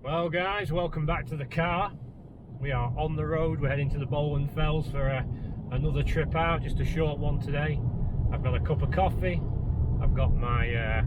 Well guys, welcome back to the car. We are on the road, we're heading to the Bowland Fells for another trip out, just a short one today. I've got a cup of coffee, I've got my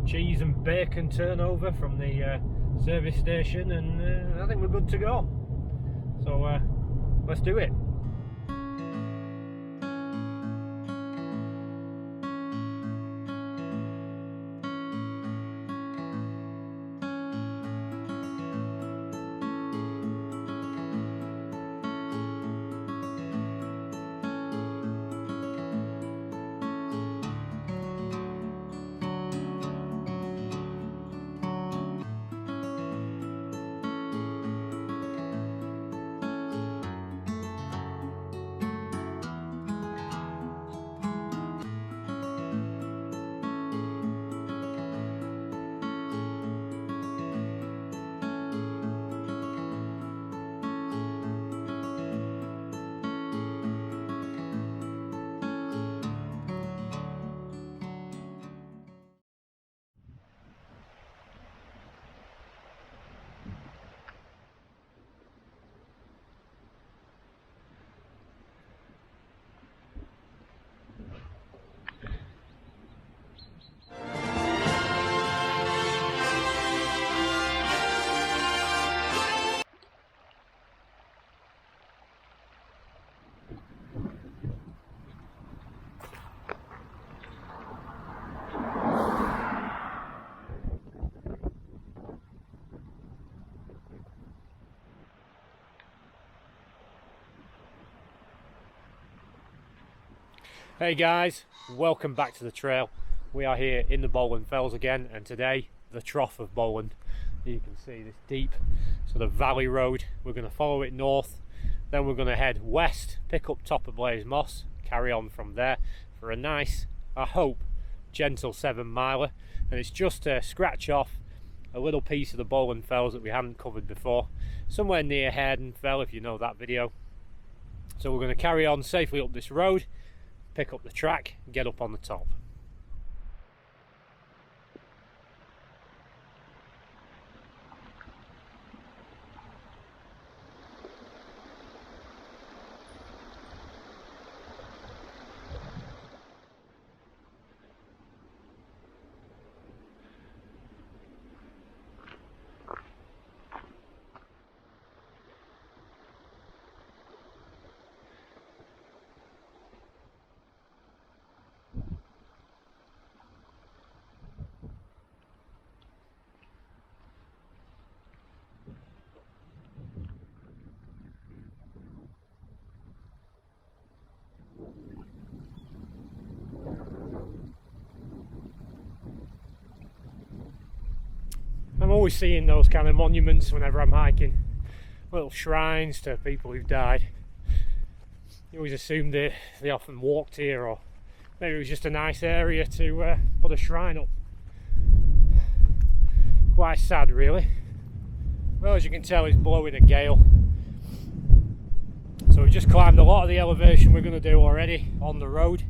cheese and bacon turnover from the service station, and I think we're good to go. So let's do it. Hey guys, welcome back to the trail. We are here in the Bowland Fells again, and today the trough of Bowland. You can see this deep sort of valley road. We're going to follow it north, then we're going to head west, pick up top of Blaze Moss, carry on from there for a nice, I hope, gentle 7-miler. And it's just to scratch off a little piece of the Bowland Fells that we hadn't covered before, somewhere near Hareden Fell, if you know that video. So we're going to carry on safely up this road, pick up the track and get up on the top. I'm always seeing those kind of monuments whenever I'm hiking, little shrines to people who've died. You always assume they often walked here, or maybe it was just a nice area to put a shrine up. Quite sad really. Well, as you can tell, it's blowing a gale, so we've just climbed a lot of the elevation we're going to do already on the road,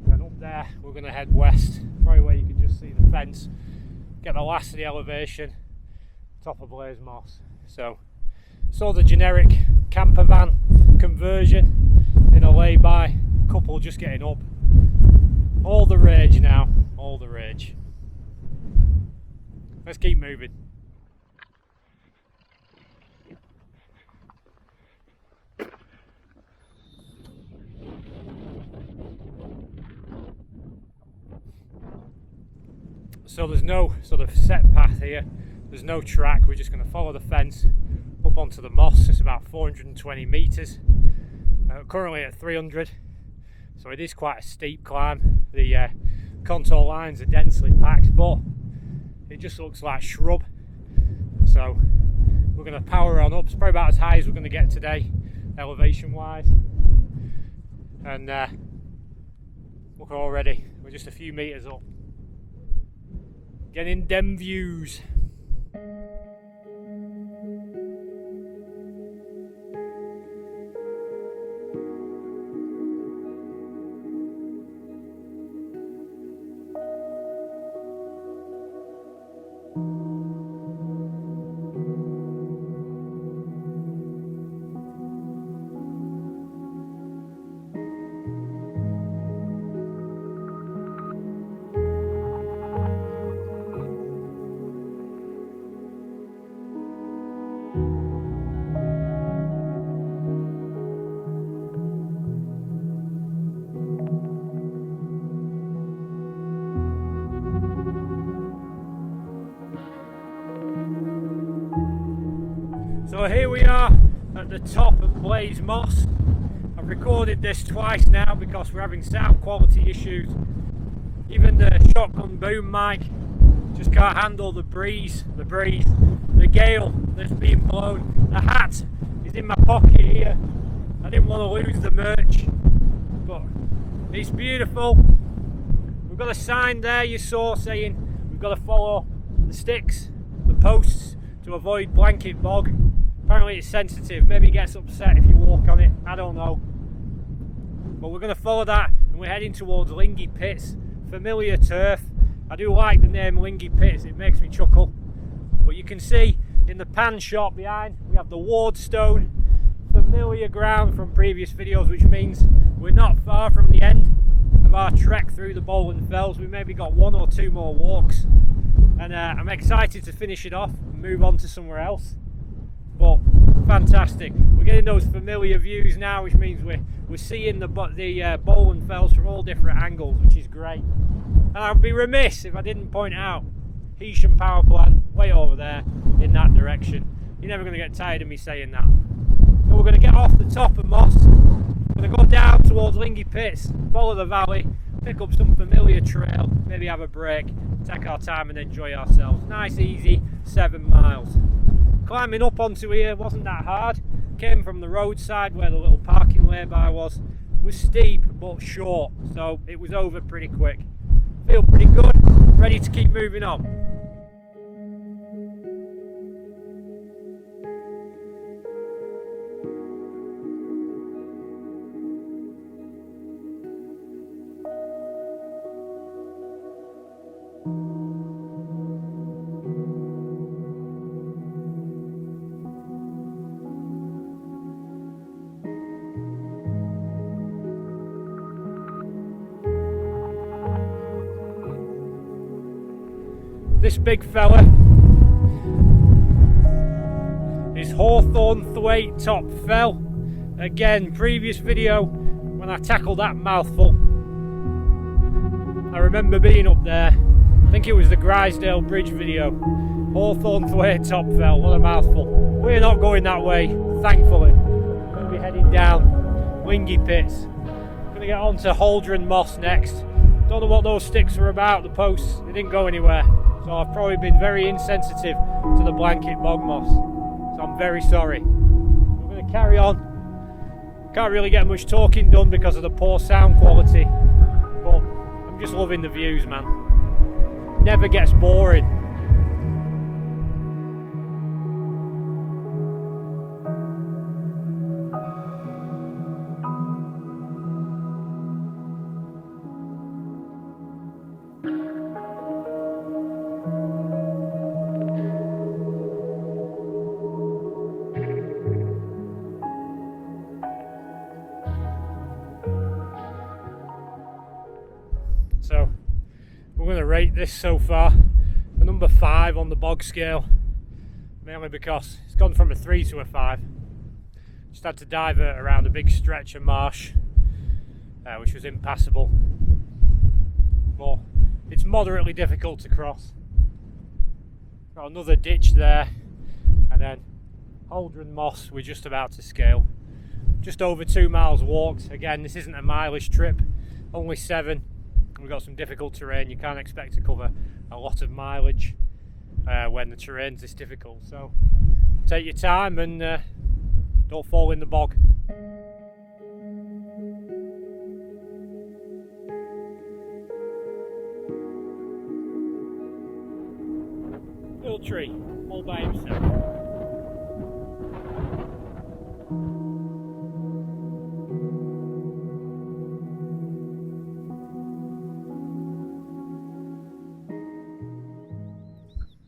and then up there we're going to head west, probably where you can just see the fence. Get the last of the elevation, top of Blaze Moss. So the generic camper van conversion in a lay-by, couple just getting up. All the rage now, all the rage. Let's keep moving. So there's no sort of set path here, there's no track, we're just going to follow the fence up onto the moss. It's about 420 metres, currently at 300, so it is quite a steep climb. The contour lines are densely packed, but it just looks like shrub, so we're going to power on up. It's probably about as high as we're going to get today, elevation wise, and look already, we're just a few metres up. Getting dem views. So here we are at the top of Blaze Moss. I've recorded this twice now because we're having sound quality issues. Even the shotgun boom mic just can't handle the breeze, the gale that's being blown. The hat is in my pocket here. I didn't want to lose the merch, but it's beautiful. We've got a sign there you saw saying we've got to follow the sticks, the posts, to avoid blanket bog. Apparently it's sensitive, maybe it gets upset if you walk on it, I don't know. But we're going to follow that and we're heading towards Lingy Pits. Familiar turf. I do like the name Lingy Pits, it makes me chuckle. But you can see in the pan shot behind we have the Wardstone, familiar ground from previous videos, which means we're not far from the end of our trek through the Bowland Fells. We maybe got 1 or 2 more walks, and I'm excited to finish it off and move on to somewhere else. But fantastic, we're getting those familiar views now, which means we're seeing the Bowland Fells from all different angles, which is great. And I'd be remiss if I didn't point out Heysham Power Plant way over there in that direction. You're never going to get tired of me saying that. So we're going to get off the top of Moss, we're going to go down towards Lingy Pits, follow the valley, pick up some familiar trail, maybe have a break, take our time and enjoy ourselves. Nice easy 7 miles. Climbing up onto here wasn't that hard. Came from the roadside where the little parking lay-by was steep but short, so it was over pretty quick. Feel pretty good, ready to keep moving on. This big fella is Hawthorne Thwaite Top Fell. Again, previous video when I tackled that mouthful, I remember being up there. I think it was the Grisdale Bridge video. Hawthorne Thwaite Top Fell, what a mouthful. We're not going that way, thankfully. We're going to be heading down Lingy Pits. Going to get on to Holdren Moss next. Don't know what those sticks were about, the posts, they didn't go anywhere. So I've probably been very insensitive to the blanket bog moss. So I'm very sorry. We're going to carry on. Can't really get much talking done because of the poor sound quality. But I'm just loving the views, man. Never gets boring. So we're going to rate this so far a number 5 on the bog scale, mainly because it's gone from a 3 to a 5. Just had to divert around a big stretch of marsh, which was impassable, but it's moderately difficult to cross. Got another ditch there, and then Holdren Moss we're just about to scale. Just over 2 miles walked. Again, this isn't a mileage trip, only 7. We've got some difficult terrain. You can't expect to cover a lot of mileage when the terrain's this difficult. So take your time and don't fall in the bog. Little tree, all by himself.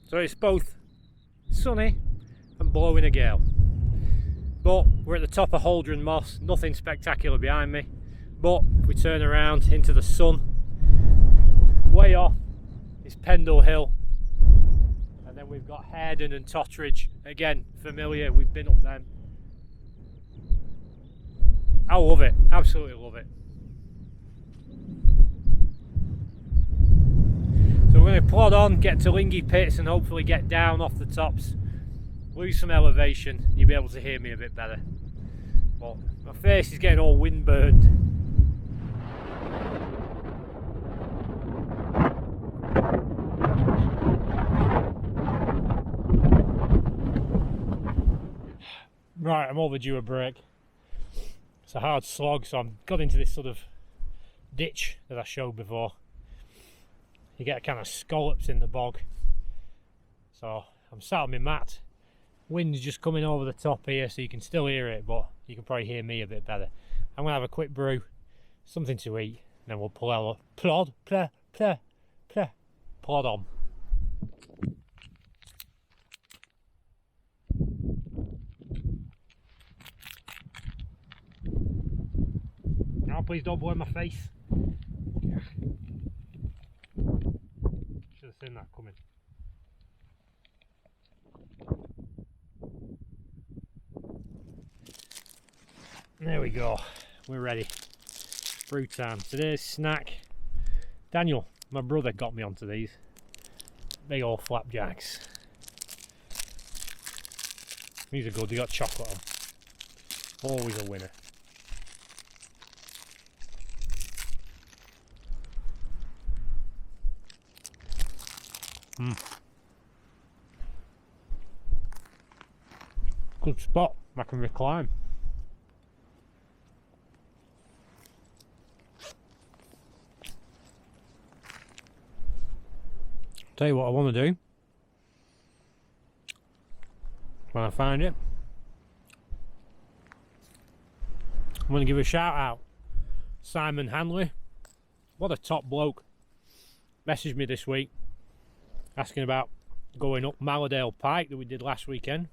So it's both sunny and blowing a gale. But we're at the top of Holdren Moss, nothing spectacular behind me. But if we turn around into the sun, way off is Pendle Hill. And then we've got Haredon and Totteridge, again familiar, we've been up them. I love it, absolutely love it. So we're going to plod on, get to Lingy Pits and hopefully get down off the tops lose some elevation, you'll be able to hear me a bit better. But my face is getting all windburned. Right, I'm overdue a break. It's a hard slog, so I've got into this sort of ditch that I showed before. You get kind of scallops in the bog. So I'm sat on my mat. Wind's just coming over the top here, so you can still hear it, but you can probably hear me a bit better. I'm gonna have a quick brew, something to eat, and then we'll plod on. Now please don't blow my face. Should have seen that coming. There we go, we're ready. Brew time. Today's snack, Daniel, my brother, got me onto these big old flapjacks. These are good, they got chocolate on. Always a winner. Good spot, I can recline. Tell you what I want to do when I find it. I'm going to give a shout out. Simon Hanley, what a top bloke, messaged me this week asking about going up Malladale Pike that we did last weekend,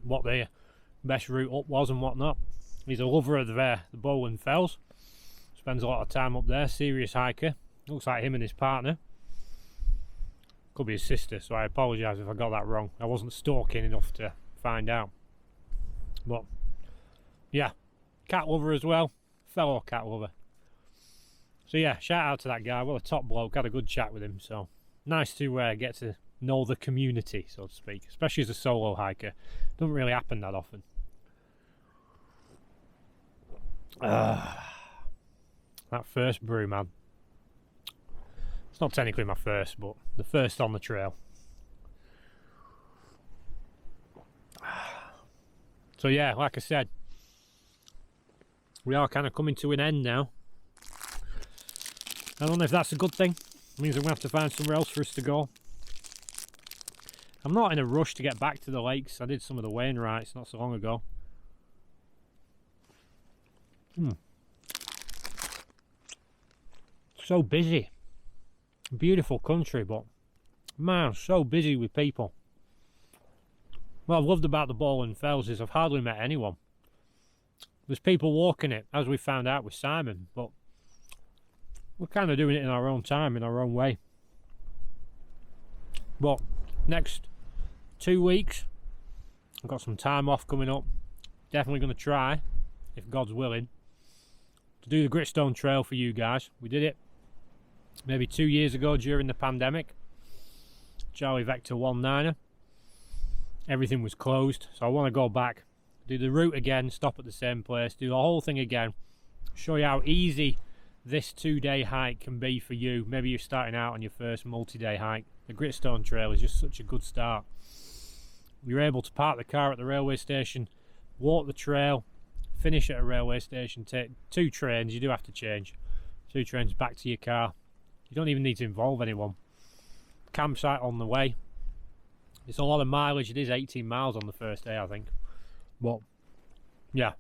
what the best route up was and whatnot. He's a lover of the Bowland Fells, spends a lot of time up there, serious hiker. Looks like him and his partner. Could be his sister, so I apologise if I got that wrong. I wasn't stalking enough to find out. But yeah, cat lover as well, fellow cat lover. So yeah, shout out to that guy. What a top bloke. Had a good chat with him. So nice to get to know the community, so to speak, especially as a solo hiker. Doesn't really happen that often. That first brew, man. It's not technically my first, but the first on the trail. So yeah, like I said, we are kind of coming to an end now. I don't know if that's a good thing. It means I'm going to have to find somewhere else for us to go. I'm not in a rush to get back to the lakes. I did some of the Wainwrights not so long ago. So busy. Beautiful country, but man, so busy with people. What I've loved about the Bowland Fells is I've hardly met anyone. There's people walking it, as we found out with Simon, but we're kind of doing it in our own time, in our own way. But next 2 weeks, I've got some time off coming up. Definitely going to try, if God's willing, to do the Gritstone Trail for you guys. We did it maybe 2 years ago during the pandemic. Charlie Vector 19er. Everything was closed, so I want to go back, do the route again, stop at the same place, do the whole thing again, show you how easy this 2-day hike can be for you. Maybe you're starting out on your first multi-day hike. The Gritstone Trail is just such a good start. You're able to park the car at the railway station, walk the trail, finish at a railway station, take 2 trains. You do have to change 2 trains back to your car. You don't even need to involve anyone. Campsite on the way. It's a lot of mileage. It is 18 miles on the first day, I think. But yeah,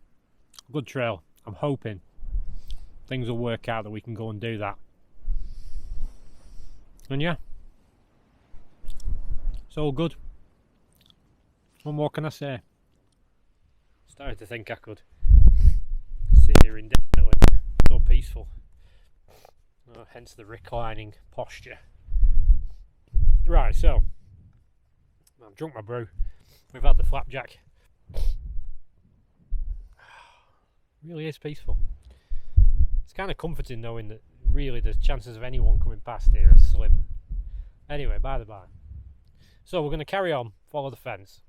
good trail. I'm hoping things will work out that we can go and do that. And yeah, it's all good. What more can I say? Started to think I could sit here indefinitely. So peaceful. Hence the reclining posture. Right, so I've drunk my brew. We've had the flapjack. Really is peaceful. It's kind of comforting knowing that really the chances of anyone coming past here are slim. Anyway, by the by, So we're going to carry on, follow the fence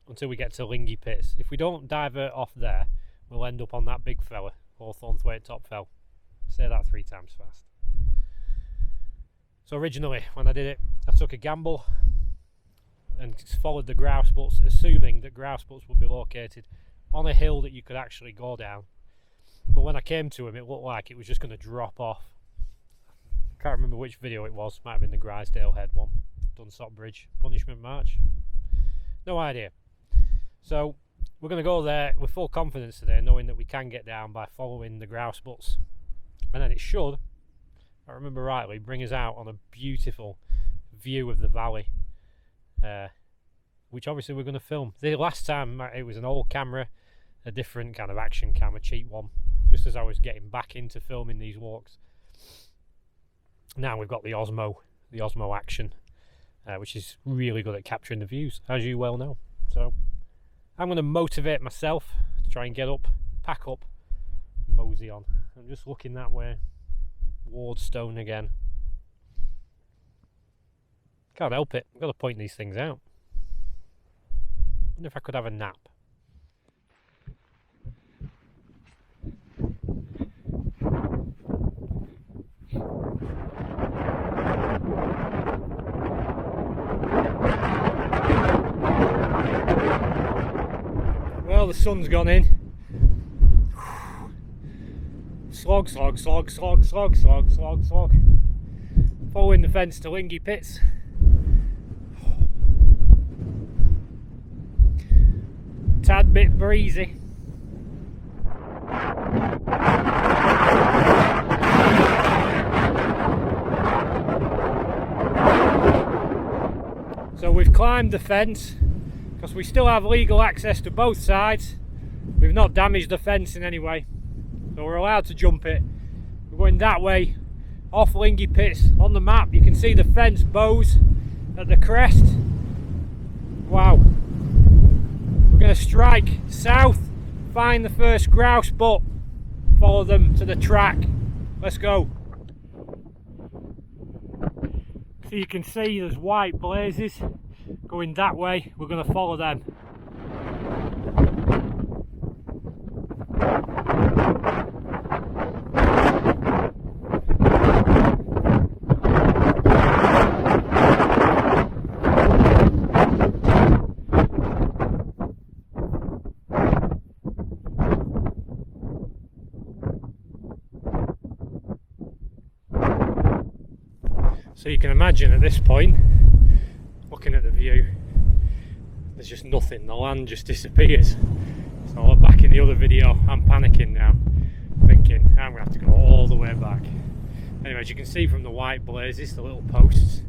until we get to Lingy Pits. If we don't divert off there, we'll end up on that big fella, Hawthornthwaite Top Fell. Say that 3 times fast. So originally, when I did it, I took a gamble and followed the grouse butts, assuming that grouse butts would be located on a hill that you could actually go down. But when I came to him, it looked like it was just going to drop off. Can't remember which video it was. Might have been the Grisdale Head one. Dunsop Bridge Punishment March. No idea. So we're going to go there with full confidence today, knowing that we can get down by following the grouse butts. And then it should, if I remember rightly, bring us out on a beautiful view of the valley. Which obviously we're going to film. The last time it was an old camera, a different kind of action camera, cheap one, just as I was getting back into filming these walks. Now we've got the Osmo Action, which is really good at capturing the views, as you well know. So I'm going to motivate myself to try and get up, pack up, and mosey on. I'm just looking that way, Wardstone again. Can't help it, I've got to point these things out. I wonder if I could have a nap. Well, the sun's gone in. Slog, slog, slog, slog, slog, slog, slog, slog. Following the fence to Lingy Pits. Tad bit breezy. So we've climbed the fence because we still have legal access to both sides. We've not damaged the fence in any way, so we're allowed to jump it. We're going that way, off Lingy Pits. On the map you can see the fence bows at the crest. Wow. We're going to strike south, find the first grouse butt, follow them to the track. Let's go. So you can see there's white blazes going that way. We're going to follow them. So you can imagine at this point, looking at the view, there's just nothing, the land just disappears. So back in the other video, I'm panicking now, thinking I'm going to have to go all the way back. Anyway, as you can see from the white blazes, the little posts,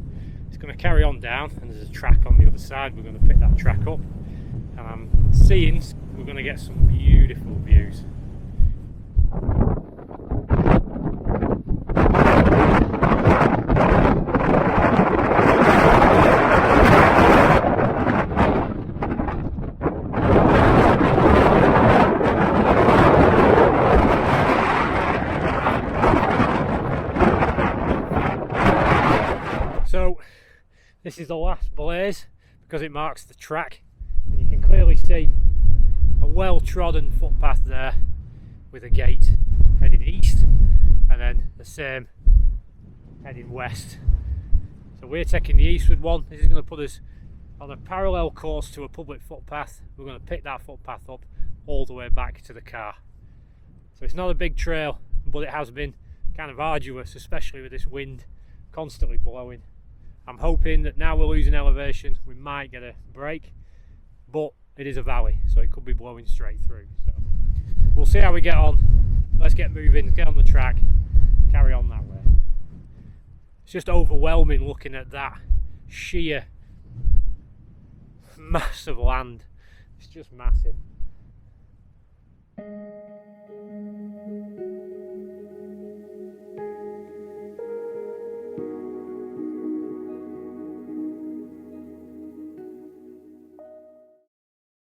it's going to carry on down, and there's a track on the other side. We're going to pick that track up, and I'm seeing we're going to get some beautiful views. So this is the last blaze because it marks the track, and you can clearly see a well-trodden footpath there with a gate heading east and then the same heading west. So we're taking the eastward one. This is going to put us on a parallel course to a public footpath. We're going to pick that footpath up all the way back to the car. So it's not a big trail, but it has been kind of arduous, especially with this wind constantly blowing. I'm hoping that now we're losing elevation, we might get a break, but it is a valley, so it could be blowing straight through. So we'll see how we get on. Let's get moving, get on the track, carry on that way. It's just overwhelming looking at that sheer mass of land. It's just massive.